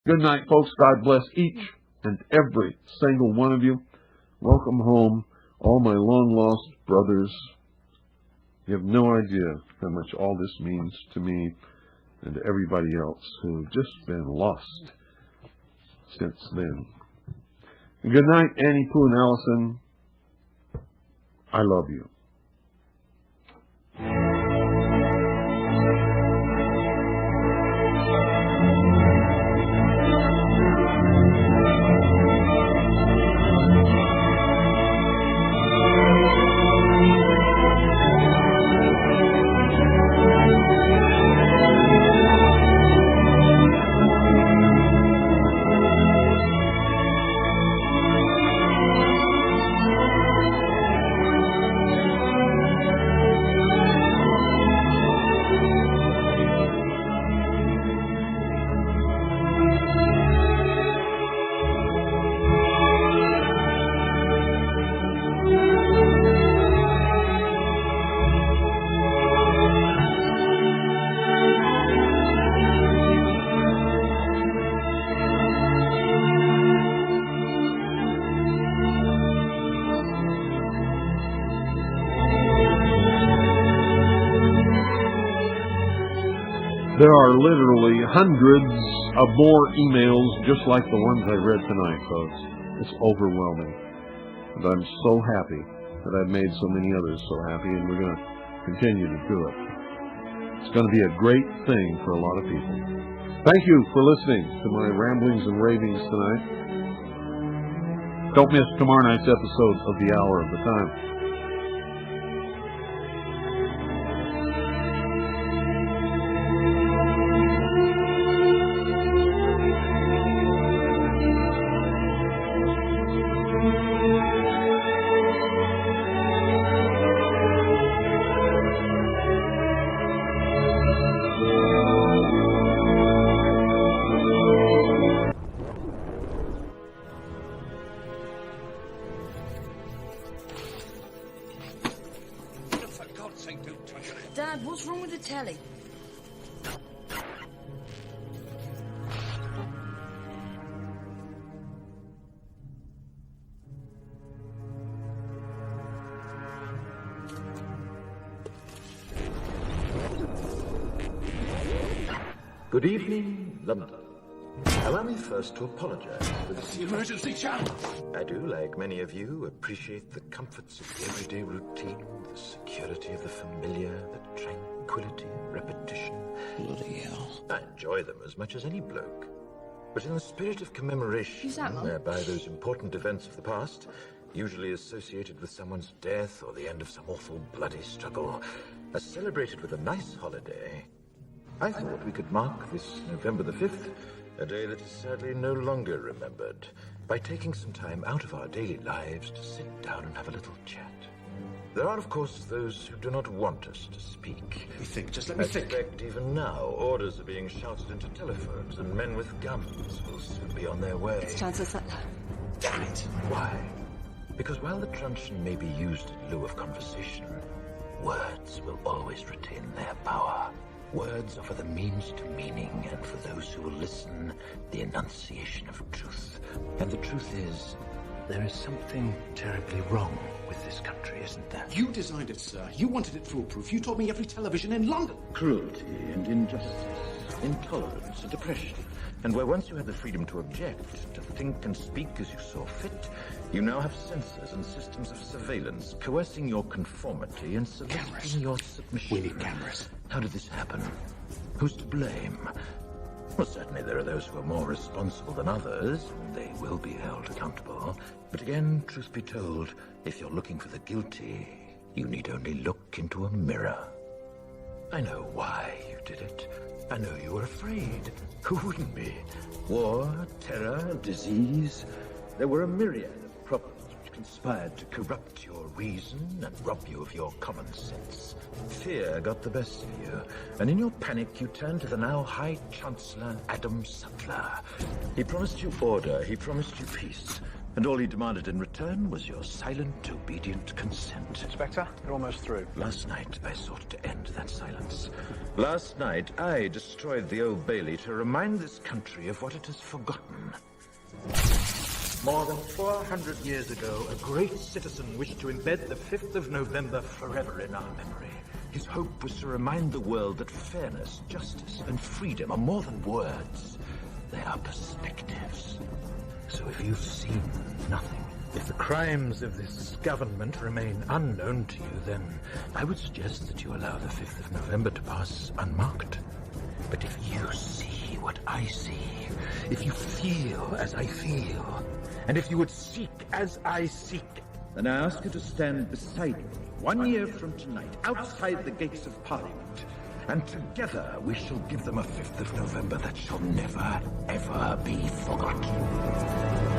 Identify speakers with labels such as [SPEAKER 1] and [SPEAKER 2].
[SPEAKER 1] Good night, folks. God bless each and every single one of you. Welcome home, all my long-lost brothers. You have no idea how much all this means to me and to everybody else who've just been lost since then. And good night, Annie, Pooh, and Allison. I love you. There are literally hundreds of more emails just like the ones I read tonight, folks. It's overwhelming. And I'm so happy that I've made so many others so happy, and we're going to continue to do it. It's going to be a great thing for a lot of people. Thank you for listening to my ramblings and ravings tonight. Don't miss tomorrow night's episode of The Hour of the Time.
[SPEAKER 2] Dad, what's wrong with the telly?
[SPEAKER 3] Good evening, London. Allow me first to apologize for this.
[SPEAKER 4] The emergency channel!
[SPEAKER 3] I do, like many of you, appreciate the comforts of the everyday routine, the security of the familiar, the tranquility of repetition.
[SPEAKER 4] Bloody hell.
[SPEAKER 3] I enjoy them as much as any bloke. But in the spirit of commemoration,
[SPEAKER 2] Who's that, Mum?
[SPEAKER 3] whereby those important events of the past, usually associated with someone's death or the end of some awful bloody struggle, are celebrated with a nice holiday, I thought we could mark this November the 5th, a day that is sadly no longer remembered, by taking some time out of our daily lives to sit down and have a little chat. There are, of course, those who do not want us to speak.
[SPEAKER 4] Let me think, just let me
[SPEAKER 3] I
[SPEAKER 4] think.
[SPEAKER 3] suspect even now, orders are being shouted into telephones, and men with guns will soon be on their way.
[SPEAKER 2] It's Chancellor Sutler.
[SPEAKER 4] Damn it.
[SPEAKER 3] Why? Because while the truncheon may be used in lieu of conversation, words will always retain their power. Words offer the means to meaning, and for those who will listen, the enunciation of truth. And the truth is, there is something terribly wrong with this country, isn't there?
[SPEAKER 4] You designed it, sir. You wanted it foolproof. You told me every television in London.
[SPEAKER 3] Cruelty and injustice, intolerance and oppression. And where once you had the freedom to object, to think and speak as you saw fit, you now have censors and systems of surveillance coercing your conformity and soliciting your submission.
[SPEAKER 4] We need cameras.
[SPEAKER 3] How did this happen? Who's to blame? Well, certainly there are those who are more responsible than others, and they will be held accountable. But again, truth be told, if you're looking for the guilty, you need only look into a mirror. I know why you did it. I know you were afraid. Who wouldn't be? War, terror, disease. There were a myriad of problems which conspired to corrupt your reason and rob you of your common sense. Fear got the best of you, and in your panic you turned to the now High Chancellor Adam Sutler. He promised you order, he promised you peace. And all he demanded in return was your silent, obedient consent.
[SPEAKER 5] Inspector, you're almost through.
[SPEAKER 3] Last night, I sought to end that silence. Last night, I destroyed the Old Bailey to remind this country of what it has forgotten.
[SPEAKER 6] More than 400 years ago, a great citizen wished to embed the 5th of November forever in our memory.
[SPEAKER 3] His hope was to remind the world that fairness, justice, and freedom are more than words. They are perspectives.
[SPEAKER 6] So if you've seen nothing, if the crimes of this government remain unknown to you, then I would suggest that you allow the 5th of November to pass unmarked. But if you see what I see, if you feel as I feel, and if you would seek as I seek,
[SPEAKER 7] then I ask you to stand beside me 1 year from tonight, outside the gates of Parliament.
[SPEAKER 3] And together we shall give them a 5th of November that shall never, ever be forgotten.